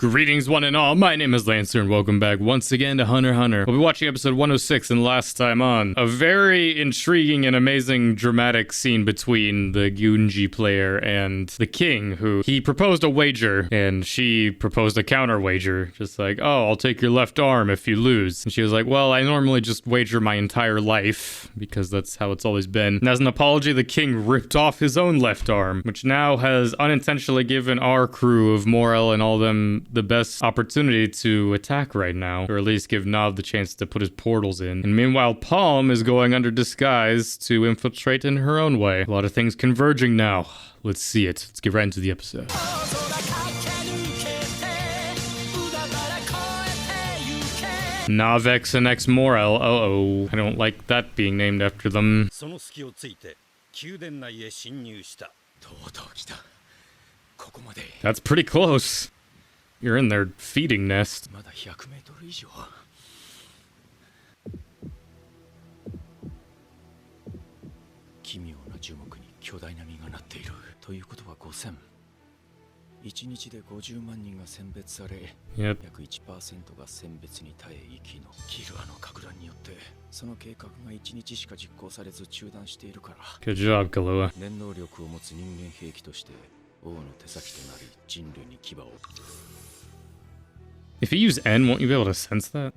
Greetings one and all, my name is Lancer and welcome back once again to Hunter x Hunter. We'll be watching episode 106 and last time on. A very intriguing and amazing dramatic scene between the Gunji player and the king, who he proposed a wager and she proposed a counter wager. Just like, oh, I'll take your left arm if you lose. And she was like, well, I normally just wager my entire life because that's how it's always been. And as an apology, the king ripped off his own left arm, which now has unintentionally given our crew of Morel and all them the best opportunity to attack right now, or at least give Knov the chance to put his portals in. And meanwhile, Palm is going under disguise to infiltrate in her own way. A lot of things converging now. Let's see it. Let's get right into the episode. Knov X and X Morel. Uh-oh. I don't like that being named after them. That's pretty close. You're in their feeding nest. Yep. Good job, Killua. If you use N, won't you be able to sense that?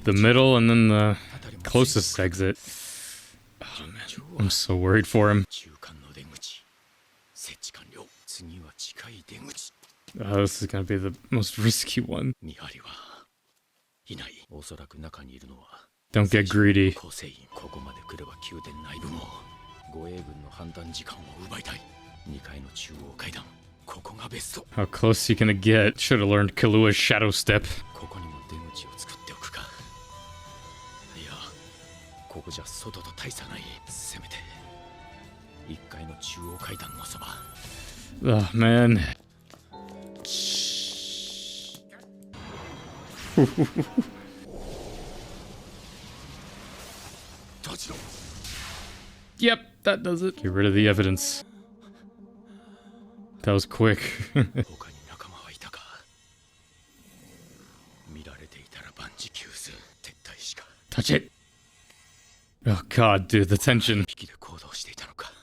The middle and then the closest exit. Oh, man. I'm so worried for him. Oh, this is gonna be the most risky one. Don't get greedy. How close are you gonna get? Should have learned Killua's shadow step. Oh man. Yep, that does it. Get rid of the evidence. That was quick. Touch it. Oh god, dude, the tension.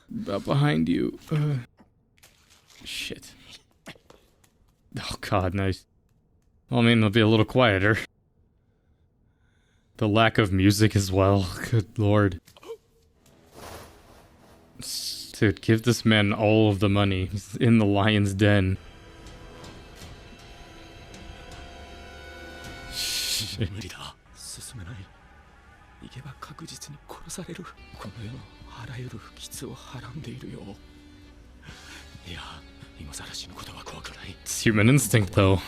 Behind you. Shit. Oh god, nice. Well, I mean, it'll be a little quieter. The lack of music as well. Good lord. Dude, give this man all of the money. He's in the lion's den. Shit. It's human instinct, though.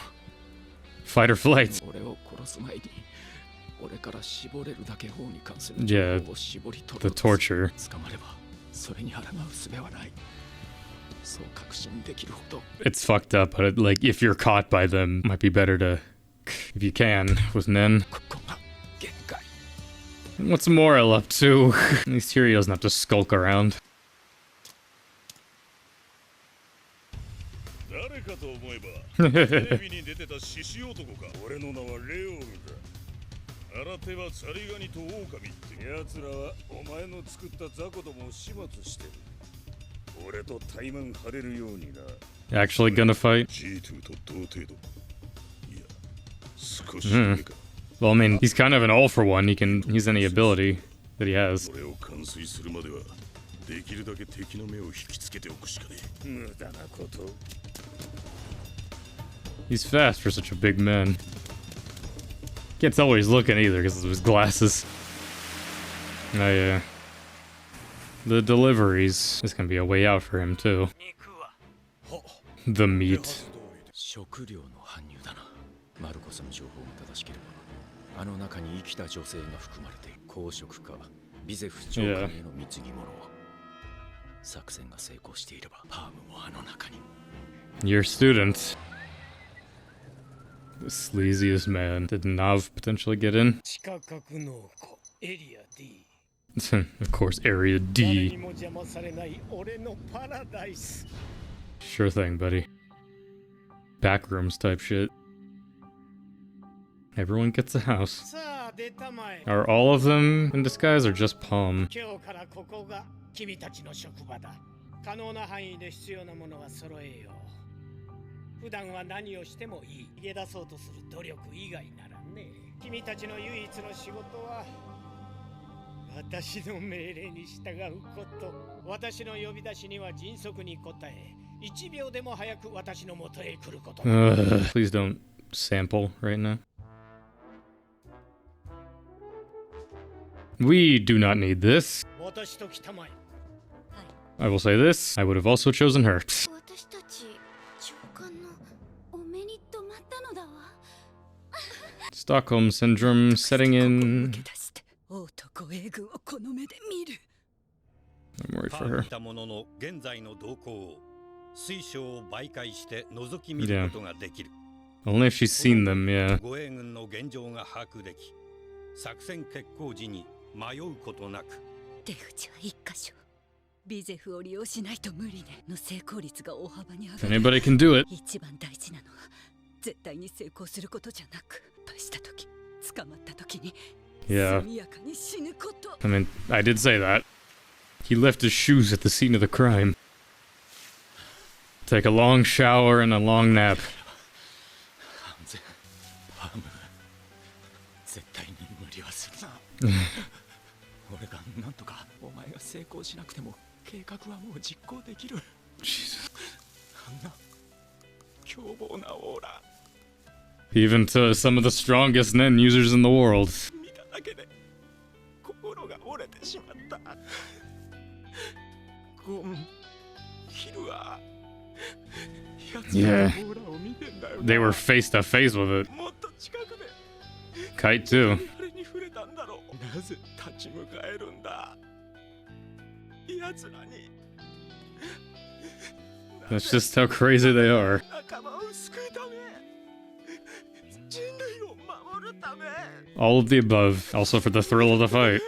Fight or flight. Yeah, the torture. It's fucked up, but like, if you're caught by them, it might be better to, if you can, with Nen. What's Morel up to? At least here he doesn't have to skulk around. Actually gonna fight? Well, I mean, he's kind of an all for one. He can use any ability that he has. He's fast for such a big man. Can't tell where he's looking either because of his glasses. Oh yeah. The deliveries. This can be a way out for him too. The meat. Yeah. Your student. The sleaziest man. Did Knov potentially get in? Of course, Area D. Sure thing, buddy. Backrooms type shit. Everyone gets a house. Are all of them in disguise or just Palm? 普段は何をしてもいい。逃げ出そうとする努力以外ならね。君たちの唯一の仕事は私の命令に従うこと。私の呼び出しには迅速に答え、1秒でも早く私の元へ来ること。Please don't sample right now. We do not need this. I will say this. I would have also chosen her. Stockholm Syndrome setting in. I'm worried for her. Yeah. Only if she's seen them, yeah. Anybody can do it. Yeah. I mean, I did say that. He left his shoes at the scene of the crime. Take a long shower and a long nap. Even to some of the strongest Nen users in the world. Yeah. They were face to face with it. Kite too. That's just how crazy they are. All of the above, also for the thrill of the fight.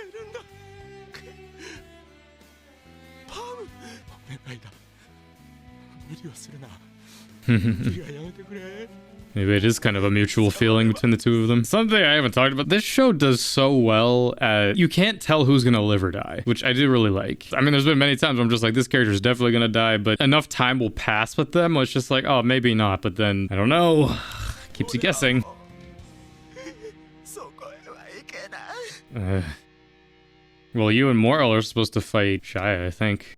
Maybe it is kind of a mutual feeling between the two of them. Something I haven't talked about. This show does so well at... You can't tell who's gonna live or die, which I do really like. I mean, there's been many times where I'm just like, this character's definitely gonna die, but enough time will pass with them where it's just like, oh, maybe not, but then, I don't know. Keeps you guessing. Well, you and Morel are supposed to fight Shia, I think.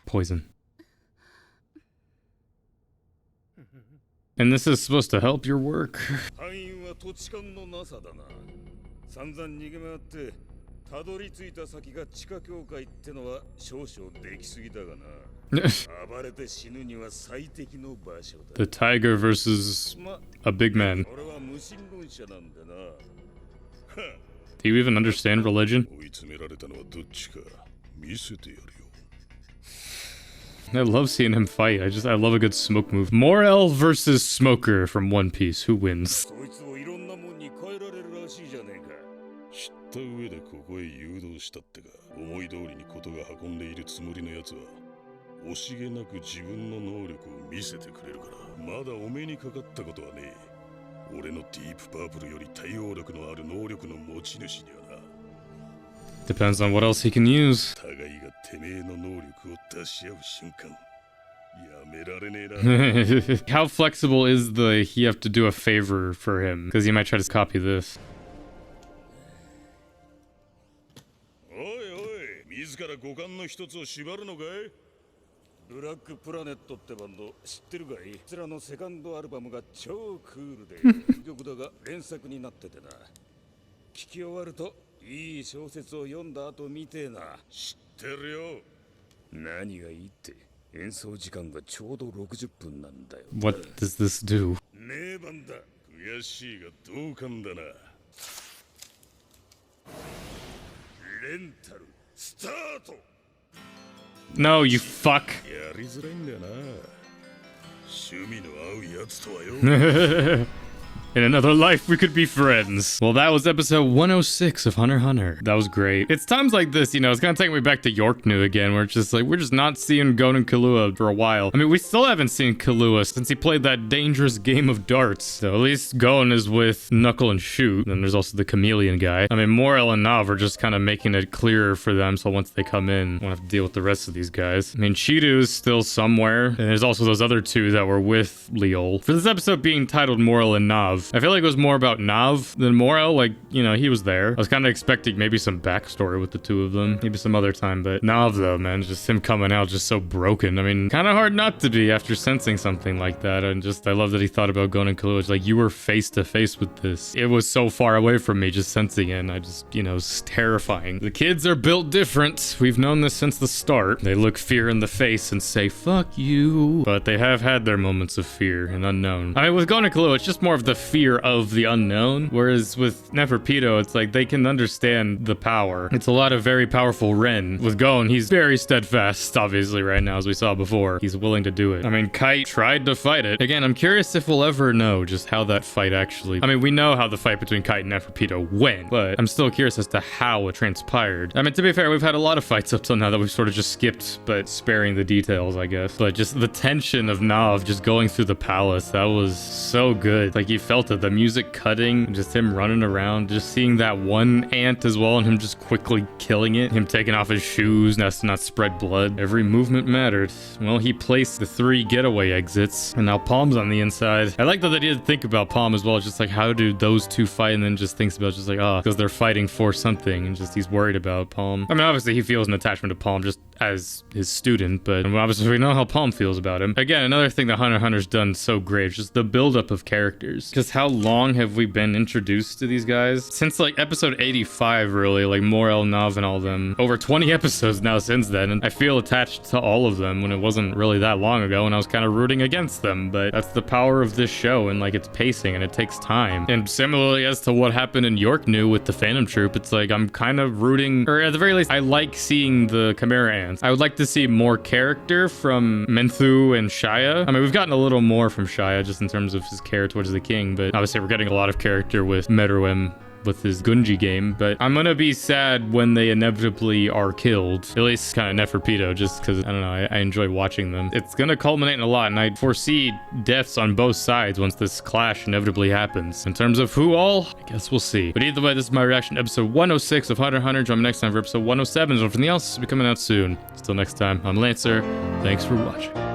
Poison. And this is supposed to help your work. The tiger versus a big man. Do you even understand religion? I love seeing him fight. I love a good smoke move. Morel versus Smoker from One Piece. Who wins? Depends on what else he can use. How flexible is the he have to do a favor for him? Because he might try to copy this. What does this do? No, you fuck. In another life, we could be friends. Well, that was episode 106 of Hunter x Hunter. That was great. It's times like this, you know, it's kind of taking me back to Yorknu again, where it's just like, we're just not seeing Gon and Killua for a while. I mean, we still haven't seen Killua since he played that dangerous game of darts. So at least Gon is with Knuckle and Shoot. And there's also the chameleon guy. I mean, Morel and Knov are just kind of making it clearer for them, so once they come in, we won't have to deal with the rest of these guys. I mean, Chidu's still somewhere, and there's also those other two that were with Leol. For this episode being titled Morel and Knov, I feel like it was more about Knov than Morel. Like, you know, he was there. I was kind of expecting maybe some backstory with the two of them, maybe some other time, but Knov though, man, just him coming out just so broken. I mean, kind of hard not to be after sensing something like that, and just, I love that he thought about Gon and Killua. It's like, you were face to face with this. It was so far away from me just sensing it, and I just, you know, it's terrifying. The kids are built different. We've known this since the start. They look fear in the face and say, fuck you. But they have had their moments of fear and unknown. I mean, with Gon and Killua, it's just more of the fear of the unknown. Whereas with Neferpitou, it's like they can understand the power. It's a lot of very powerful Ren. With Gon, he's very steadfast, obviously, right now, as we saw before. He's willing to do it. I mean, Kite tried to fight it. Again, I'm curious if we'll ever know just how that fight actually... I mean, we know how the fight between Kite and Neferpitou went, but I'm still curious as to how it transpired. I mean, to be fair, we've had a lot of fights up till now that we've sort of just skipped, but sparing the details, I guess. But just the tension of Knov just going through the palace, that was so good. Like, you felt it, the music cutting, just him running around, just seeing that one ant as well, and him just quickly killing it, him taking off his shoes, to not spread blood. Every movement mattered. Well, he placed the 3 getaway exits, and now Palm's on the inside. I like that they did think about Palm as well. It's just like, how do those two fight? And then just thinks about just like, oh, because they're fighting for something, and just he's worried about Palm. I mean, obviously he feels an attachment to Palm just as his student, but obviously we know how Palm feels about him. Again, another thing that Hunter x Hunter's done so great is just the buildup of characters. Just how long have we been introduced to these guys? Since like episode 85, really, like Morel, Knov, and all them. Over 20 episodes now since then, and I feel attached to all of them when it wasn't really that long ago, and I was kind of rooting against them, but that's the power of this show, and like its pacing, and it takes time. And similarly as to what happened in Yorknu with the Phantom Troop, it's like I'm kind of rooting, or at the very least, I like seeing the Chimera Ants. I would like to see more character from Menthu and Shia. I mean, we've gotten a little more from Shia just in terms of his care towards the king, but obviously we're getting a lot of character with Meruem with his Gunji game, but I'm gonna be sad when they inevitably are killed. At least kind of Neferpitou, just because, I don't know, I enjoy watching them. It's gonna culminate in a lot, and I foresee deaths on both sides once this clash inevitably happens. In terms of who all, I guess we'll see. But either way, this is my reaction to episode 106 of Hunter x Hunter. Join me next time for episode 107, and everything else will be coming out soon. Until next time, I'm Lancer. Thanks for watching.